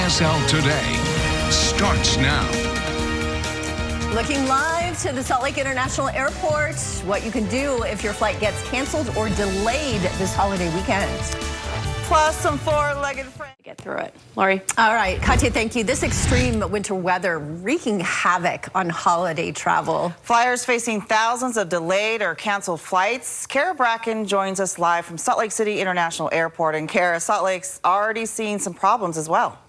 KSL Today starts now. Looking live to the Salt Lake International Airport, what you can do if your flight gets canceled or delayed this holiday weekend. Plus some four-legged friends. Get through it. Lori. All right, Katya, thank you. This extreme winter weather wreaking havoc on holiday travel. Flyers facing thousands of delayed or canceled flights. Kara Bracken joins us live from Salt Lake City International Airport. And Kara, Salt Lake's already seeing some problems as well.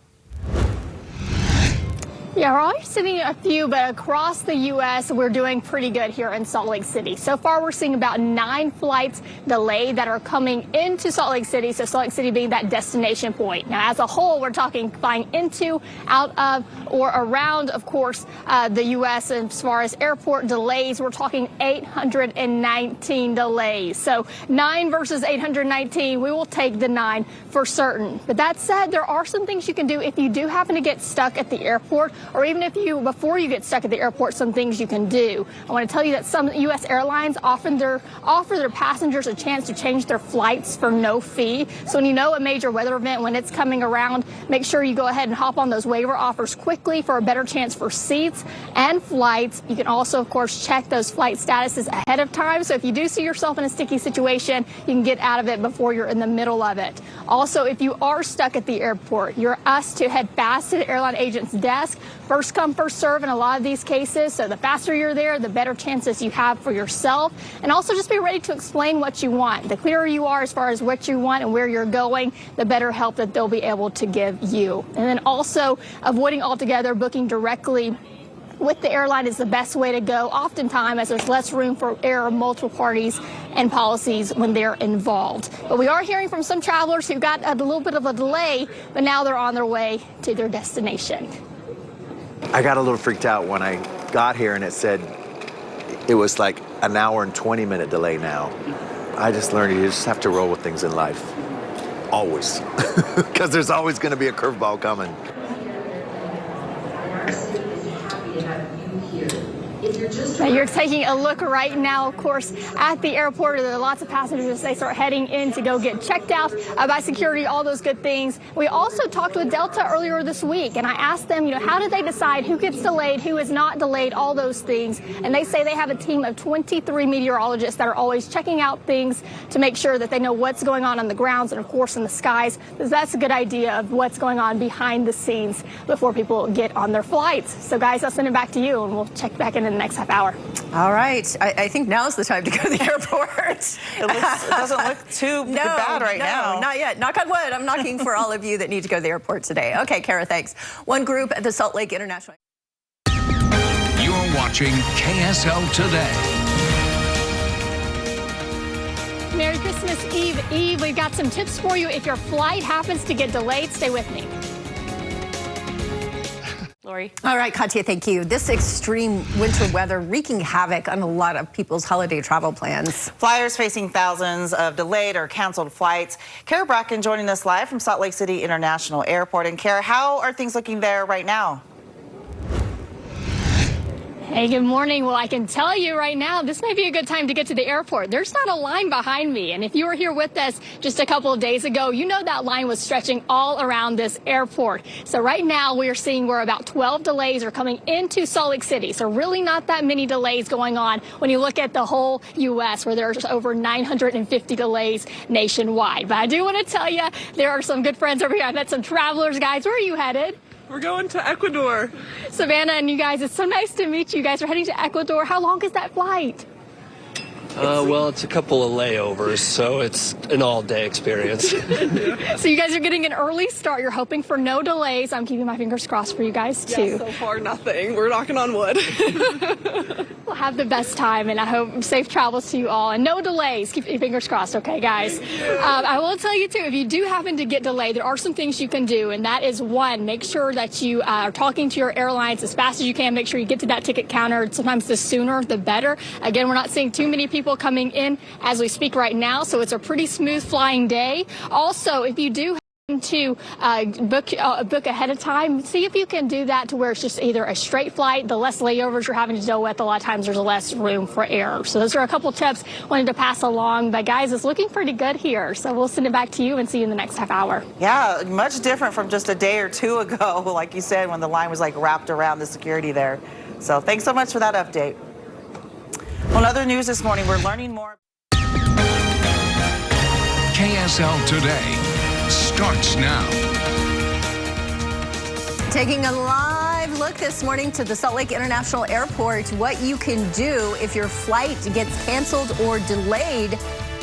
Yeah, we're already seeing a few, but across the U.S., we're doing pretty good here in Salt Lake City. So far, we're seeing about 9 flights delayed that are coming into Salt Lake City, so Salt Lake City being that destination point. Now, as a whole, we're talking flying into, out of, or around, of course, the U.S. And as far as airport delays, we're talking 819 delays. So 9 versus 819, we will take the 9 for certain. But that said, there are some things you can do if you do happen to get stuck at the airport, or even if you, before you get stuck at the airport, some things you can do. I want to tell you that some U.S. airlines offer their passengers a chance to change their flights for no fee. So when you know a major weather event, when it's coming around, make sure you go ahead and hop on those waiver offers quickly for a better chance for seats and flights. You can also, of course, check those flight statuses ahead of time. So if you do see yourself in a sticky situation, you can get out of it before you're in the middle of it. Also, if you are stuck at the airport, you're asked to head fast to the airline agent's desk. First come, first serve in a lot of these cases. So the faster you're there, the better chances you have for yourself. And also just be ready to explain what you want. The clearer you are as far as what you want and where you're going, the better help that they'll be able to give you. And then also avoiding altogether booking directly with the airline is the best way to go, oftentimes as there's less room for error, multiple parties and policies when they're involved. But we are hearing from some travelers who got a little bit of a delay, but now they're on their way to their destination. I got a little freaked out when I got here and it said it was like an hour and 20-minute delay now. I just learned you just have to roll with things in life. Always. Because there's always going to be a curveball coming. Now you're taking a look right now, of course, at the airport. There are lots of passengers as they start heading in to go get checked out by security, all those good things. We also talked with Delta earlier this week, and I asked them, how did they decide who gets delayed, who is not delayed, all those things. And they say they have a team of 23 meteorologists that are always checking out things to make sure that they know what's going on the grounds and, of course, in the skies. That's a good idea of what's going on behind the scenes before people get on their flights. So, guys, I'll send it back to you, and we'll check back in the next half hour. All right. I think now's the time to go to the airport. It doesn't look too bad right now. No, not yet. Knock on wood. I'm knocking for all of you that need to go to the airport today. Okay, Kara, thanks. One group at the Salt Lake International. You're watching KSL Today. Merry Christmas Eve. We've got some tips for you if your flight happens to get delayed. Stay with me. Lori. All right, Katya, thank you. This extreme winter weather wreaking havoc on a lot of people's holiday travel plans. Flyers facing thousands of delayed or canceled flights. Kara Bracken joining us live from Salt Lake City International Airport. And Kara, how are things looking there right now? Hey, good morning. Well, I can tell you right now, this may be a good time to get to the airport. There's not a line behind me. And if you were here with us just a couple of days ago, you know that line was stretching all around this airport. So right now we are seeing where about 12 delays are coming into Salt Lake City. So really not that many delays going on when you look at the whole U.S., where there's over 950 delays nationwide. But I do want to tell you, there are some good friends over here. I met some travelers. Guys, where are you headed? We're going to Ecuador. Savannah and you guys, it's so nice to meet you. You guys are heading to Ecuador. How long is that flight? Well, it's a couple of layovers, so it's an all-day experience. So you guys are getting an early start. You're hoping for no delays. I'm keeping my fingers crossed for you guys, too. Yeah, so far, nothing. We're knocking on wood. Well, have the best time, and I hope safe travels to you all. And no delays. Keep your fingers crossed, okay, guys? I will tell you, too, if you do happen to get delayed, there are some things you can do, and that is, one, make sure that you are talking to your airlines as fast as you can. Make sure you get to that ticket counter. Sometimes the sooner, the better. Again, we're not seeing too many people coming in as we speak right now, so it's a pretty smooth flying day. Also, if you do to book ahead of time, see if you can do that to where it's just either a straight flight. The less layovers you're having to deal with, a lot of times there's less room for error. So those are a couple tips wanted to pass along. But guys, it's looking pretty good here. So we'll send it back to you and see you in the next half hour. Yeah, much different from just a day or two ago, like you said, when the line was like wrapped around the security there. So thanks so much for that update. Well, in other news this morning, we're learning more. KSL Today starts now. Taking a live look this morning to the Salt Lake International Airport, what you can do if your flight gets canceled or delayed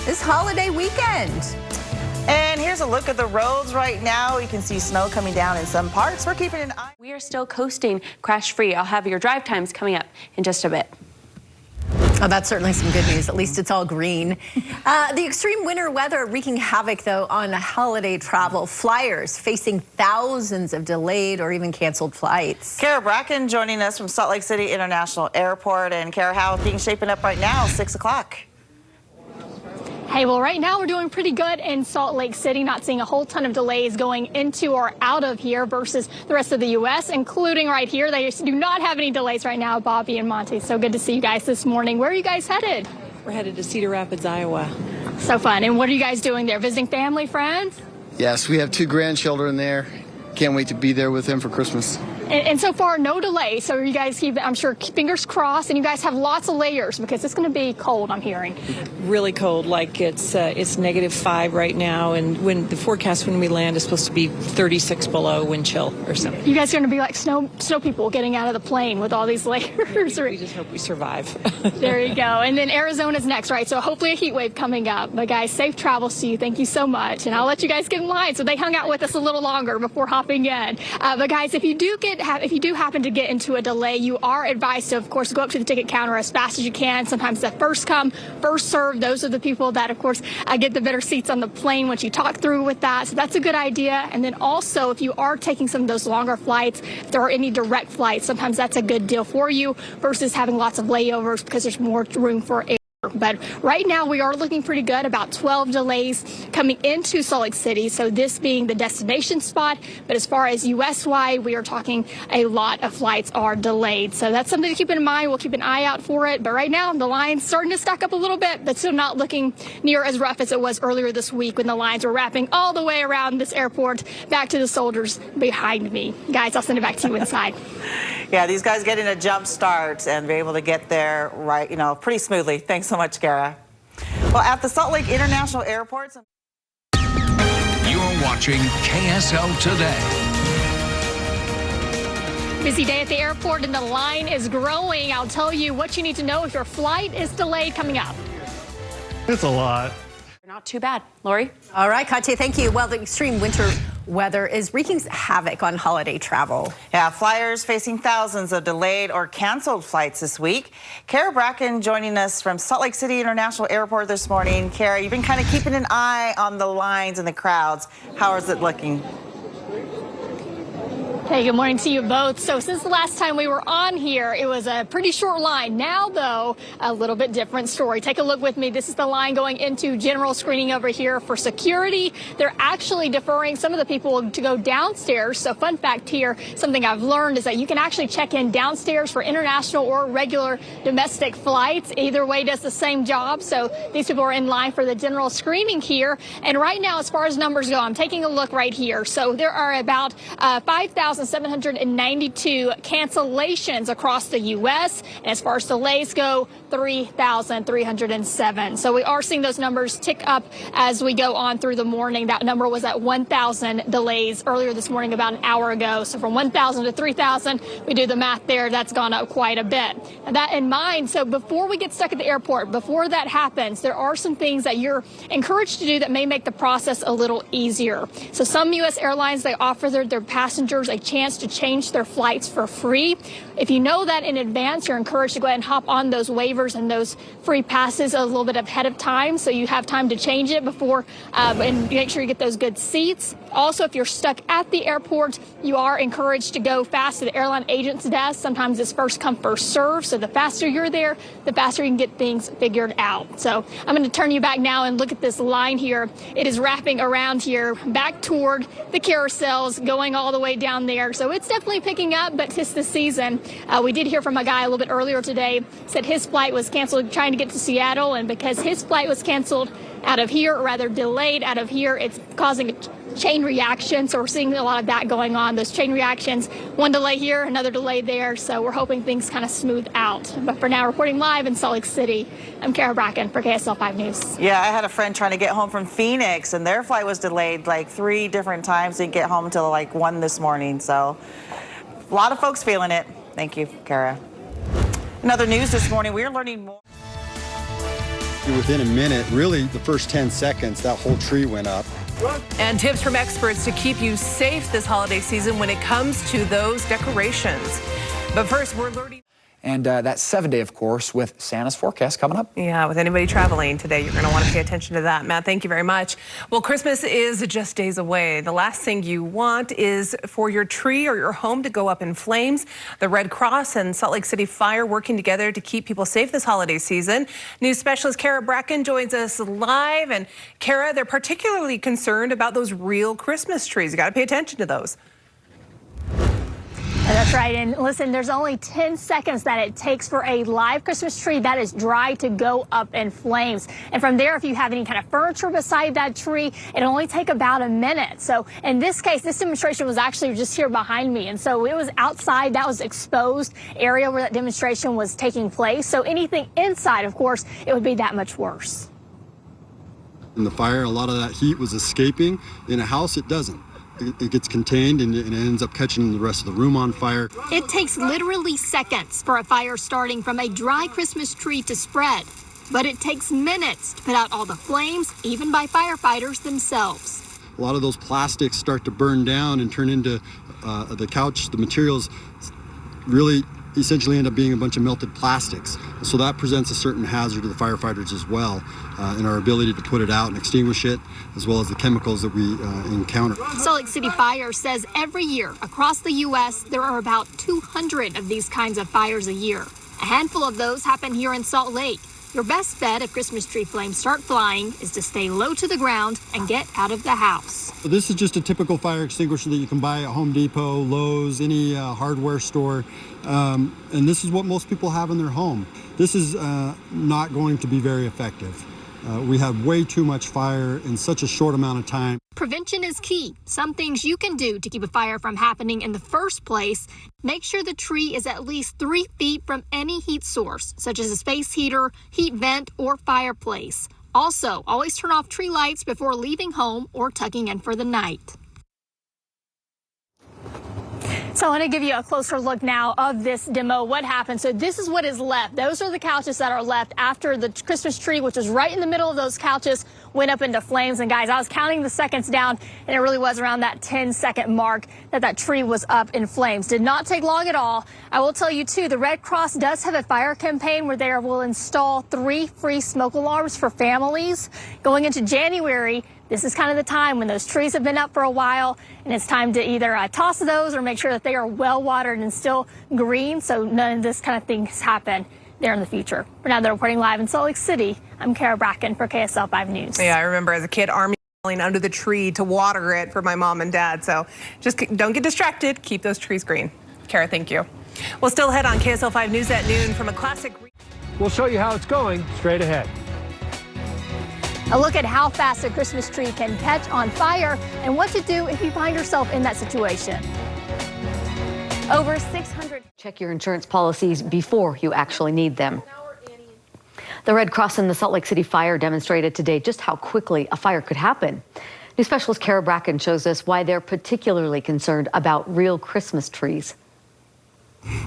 this holiday weekend. And here's a look at the roads right now. You can see snow coming down in some parts. We're keeping an eye. We are still coasting crash-free. I'll have your drive times coming up in just a bit. Oh, that's certainly some good news. At least it's all green. The extreme winter weather wreaking havoc, though, on holiday travel. Flyers facing thousands of delayed or even canceled flights. Kara Bracken joining us from Salt Lake City International Airport. And Kara, how are things shaping up right now, 6 o'clock? Hey, well, right now we're doing pretty good in Salt Lake City, not seeing a whole ton of delays going into or out of here versus the rest of the U.S., including right here. They do not have any delays right now, Bobby and Monty. So good to see you guys this morning. Where are you guys headed? We're headed to Cedar Rapids, Iowa. So fun. And what are you guys doing there? Visiting family, friends? Yes, we have 2 grandchildren there. Can't wait to be there with them for Christmas. And so far, no delay. So you guys keep, I'm sure, fingers crossed, and you guys have lots of layers because it's going to be cold, I'm hearing. Really cold, like it's -5 right now, and when the forecast when we land is supposed to be 36 below wind chill or something. You guys are going to be like snow people getting out of the plane with all these layers. We just hope we survive. There you go. And then Arizona's next, right? So hopefully a heat wave coming up. But guys, safe travels to you. Thank you so much. And I'll let you guys get in line. So they hung out with us a little longer before hopping in. But guys, if you do happen to get into a delay, you are advised to, of course, go up to the ticket counter as fast as you can. Sometimes the first come, first serve. Those are the people that, of course, get the better seats on the plane once you talk through with that. So that's a good idea. And then also, if you are taking some of those longer flights, if there are any direct flights, sometimes that's a good deal for you versus having lots of layovers because there's more room for air. But right now we are looking pretty good, about 12 delays coming into Salt Lake City. So this being the destination spot. But as far as U.S.-wide, we are talking a lot of flights are delayed. So that's something to keep in mind. We'll keep an eye out for it. But right now the line's starting to stack up a little bit, but still not looking near as rough as it was earlier this week when the lines were wrapping all the way around this airport back to the soldiers behind me. Guys, I'll send it back to you inside. Yeah, these guys getting a jump start and be able to get there right, pretty smoothly. Thanks so much, Kara. Well, at the Salt Lake International Airport. You're watching KSL Today. Busy day at the airport and the line is growing. I'll tell you what you need to know if your flight is delayed coming up. It's a lot. Not too bad. Lori? All right, Katya, thank you. Well, the extreme winter weather is wreaking havoc on holiday travel. Yeah, flyers facing thousands of delayed or canceled flights this week. Kara Bracken joining us from Salt Lake City International Airport this morning. Kara, you've been kind of keeping an eye on the lines and the crowds. How is it looking? Hey, good morning to you both. So since the last time we were on here, it was a pretty short line. Now, though, a little bit different story. Take a look with me. This is the line going into general screening over here for security. They're actually deferring some of the people to go downstairs. So fun fact here, something I've learned is that you can actually check in downstairs for international or regular domestic flights. Either way does the same job. So these people are in line for the general screening here. And right now, as far as numbers go, I'm taking a look right here. So there are about 5,792 cancellations across the U.S. And as far as delays go, 3,307. So we are seeing those numbers tick up as we go on through the morning. That number was at 1,000 delays earlier this morning, about an hour ago. So from 1,000 to 3,000, we do the math there. That's gone up quite a bit. And that in mind, so before we get stuck at the airport, before that happens, there are some things that you're encouraged to do that may make the process a little easier. So some U.S. airlines, they offer their passengers a chance to change their flights for free. If you know that in advance, you're encouraged to go ahead and hop on those waivers and those free passes a little bit ahead of time so you have time to change it before and make sure you get those good seats. Also, if you're stuck at the airport, you are encouraged to go fast to the airline agent's desk. Sometimes it's first come, first serve. So the faster you're there, the faster you can get things figured out. So I'm going to turn you back now and look at this line here. It is wrapping around here back toward the carousels, going all the way down there. So it's definitely picking up, but 'tis the season. We did hear from a guy a little bit earlier today, said his flight was canceled trying to get to Seattle, and because his flight was canceled out of here, or rather delayed out of here, it's causing a chain reaction. So we're seeing a lot of that going on. Those chain reactions, one delay here, another delay there. So we're hoping things kind of smooth out. But for now, reporting live in Salt Lake City, I'm Kara Bracken for KSL-5 News. Yeah, I had a friend trying to get home from Phoenix, and their flight was delayed like 3 different times. Didn't get home till like 1 this morning. So a lot of folks feeling it. Thank you, Kara. In other news this morning, we're learning more. Within a minute, really the first 10 seconds, that whole tree went up. And tips from experts to keep you safe this holiday season when it comes to those decorations. But first, we're learning. And that's 7-day, of course, with Santa's forecast coming up. Yeah, with anybody traveling today, you're going to want to pay attention to that. Matt, thank you very much. Well, Christmas is just days away. The last thing you want is for your tree or your home to go up in flames. The Red Cross and Salt Lake City Fire working together to keep people safe this holiday season. News specialist Kara Bracken joins us live. And Kara, they're particularly concerned about those real Christmas trees. You got to pay attention to those. That's right. And listen, there's only 10 seconds that it takes for a live Christmas tree that is dry to go up in flames. And from there, if you have any kind of furniture beside that tree, it'll only take about a minute. So in this case, this demonstration was actually just here behind me. And so it was outside. That was exposed area where that demonstration was taking place. So anything inside, of course, it would be that much worse. In the fire, a lot of that heat was escaping. In a house, it doesn't. It gets contained and it ends up catching the rest of the room on fire. It takes literally seconds for a fire starting from a dry Christmas tree to spread, but it takes minutes to put out all the flames, even by firefighters themselves. A lot of those plastics start to burn down and turn into the couch. The materials really essentially end up being a bunch of melted plastics. So that presents a certain hazard to the firefighters as well in our ability to put it out and extinguish it, as well as the chemicals that we encounter. Salt Lake City Fire says every year across the U.S. there are about 200 of these kinds of fires a year. A handful of those happen here in Salt Lake. Your best bet if Christmas tree flames start flying is to stay low to the ground and get out of the house. This is just a typical fire extinguisher that you can buy at Home Depot, Lowe's, any hardware store. And this is what most people have in their home. This is not going to be very effective. We have way too much fire in such a short amount of time. Prevention is key. Some things you can do to keep a fire from happening in the first place. Make sure the tree is at least 3 feet from any heat source, such as a space heater, heat vent, or fireplace. Also, always turn off tree lights before leaving home or tucking in for the night. So I want to give you a closer look now of this demo. What happened? So this is what is left. Those are the couches that are left after the Christmas tree, which was right in the middle of those couches, went up into flames. And guys, I was counting the seconds down, and it really was around that 10-second mark that tree was up in flames. Did not take long at all. I will tell you, too, the Red Cross does have a fire campaign where they will install 3 free smoke alarms for families going into January. This is kind of the time when those trees have been up for a while, and it's time to either toss those or make sure that they are well watered and still green, so none of this kind of things happen there in the future. For now, they're reporting live in Salt Lake City. I'm Kara Bracken for KSL-5 News. Yeah, I remember as a kid, Army under the tree to water it for my mom and dad. So just don't get distracted. Keep those trees green. Kara, thank you. We'll still head on KSL-5 News at noon from a classic. We'll show you how it's going straight ahead. A look at how fast a Christmas tree can catch on fire and what to do if you find yourself in that situation. Over 600. Check your insurance policies before you actually need them. The Red Cross and the Salt Lake City Fire demonstrated today just how quickly a fire could happen. News specialist Kara Bracken shows us why they're particularly concerned about real Christmas trees.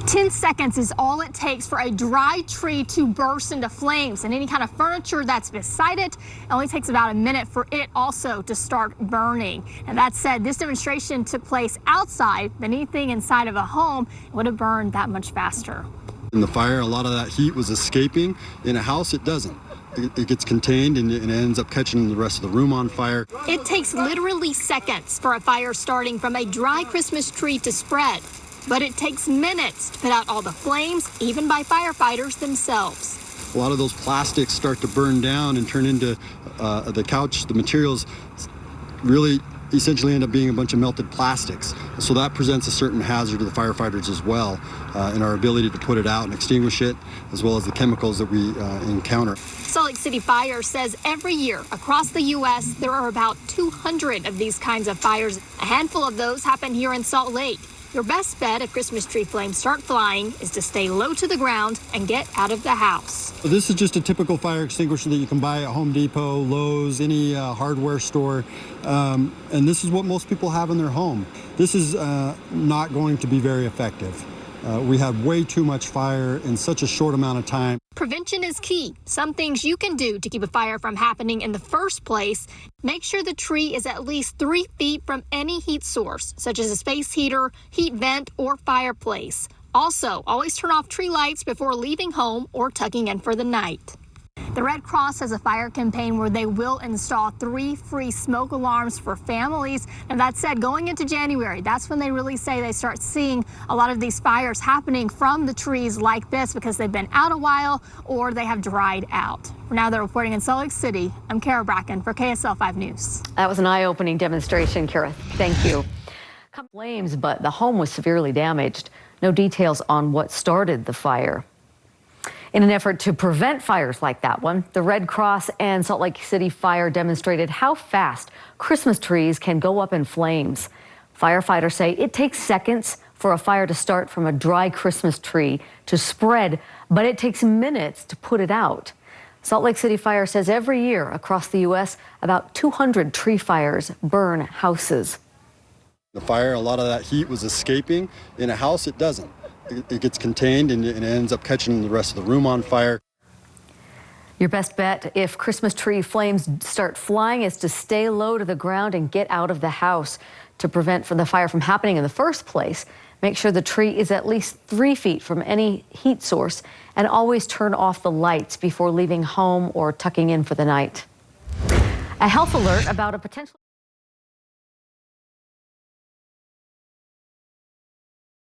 10 seconds is all it takes for a dry tree to burst into flames, and any kind of furniture that's beside it only takes about a minute for it also to start burning. And that said, this demonstration took place outside, but anything inside of a home would have burned that much faster. In the fire, a lot of that heat was escaping. In a house, it doesn't. it gets contained and it ends up catching the rest of the room on fire. It takes literally seconds for a fire starting from a dry Christmas tree to spread, but it takes minutes to put out all the flames, even by firefighters themselves. A lot of those plastics start to burn down and turn into the couch. The materials really essentially end up being a bunch of melted plastics. So that presents a certain hazard to the firefighters as well in our ability to put it out and extinguish it, as well as the chemicals that we encounter. Salt Lake City Fire says every year across the U.S. there are about 200 of these kinds of fires. A handful of those happen here in Salt Lake. Your best bet if Christmas tree flames start flying is to stay low to the ground and get out of the house. This is just a typical fire extinguisher that you can buy at Home Depot, Lowe's, any hardware store. And this is what most people have in their home. This is not going to be very effective. We had way too much fire in such a short amount of time. Prevention is key. Some things you can do to keep a fire from happening in the first place. Make sure the tree is at least 3 feet from any heat source, such as a space heater, heat vent, or fireplace. Also, always turn off tree lights before leaving home or tucking in for the night. The Red Cross has a fire campaign where they will install 3 free smoke alarms for families. And that said, going into January, that's when they really say they start seeing a lot of these fires happening from the trees like this because they've been out a while or they have dried out. For now, they're reporting in Salt Lake City. I'm Kara Bracken for KSL-5 News. That was an eye-opening demonstration, Kara. Thank you. Flames, but the home was severely damaged. No details on what started the fire. In an effort to prevent fires like that one, the Red Cross and Salt Lake City Fire demonstrated how fast Christmas trees can go up in flames. Firefighters say it takes seconds for a fire to start from a dry Christmas tree to spread, but it takes minutes to put it out. Salt Lake City Fire says every year across the U.S., about 200 tree fires burn houses. The fire, a lot of that heat was escaping. In a house, it doesn't. It gets contained and it ends up catching the rest of the room on fire. Your best bet if Christmas tree flames start flying is to stay low to the ground and get out of the house. To prevent the fire from happening in the first place, make sure the tree is at least 3 feet from any heat source and always turn off the lights before leaving home or tucking in for the night. A health alert about a potential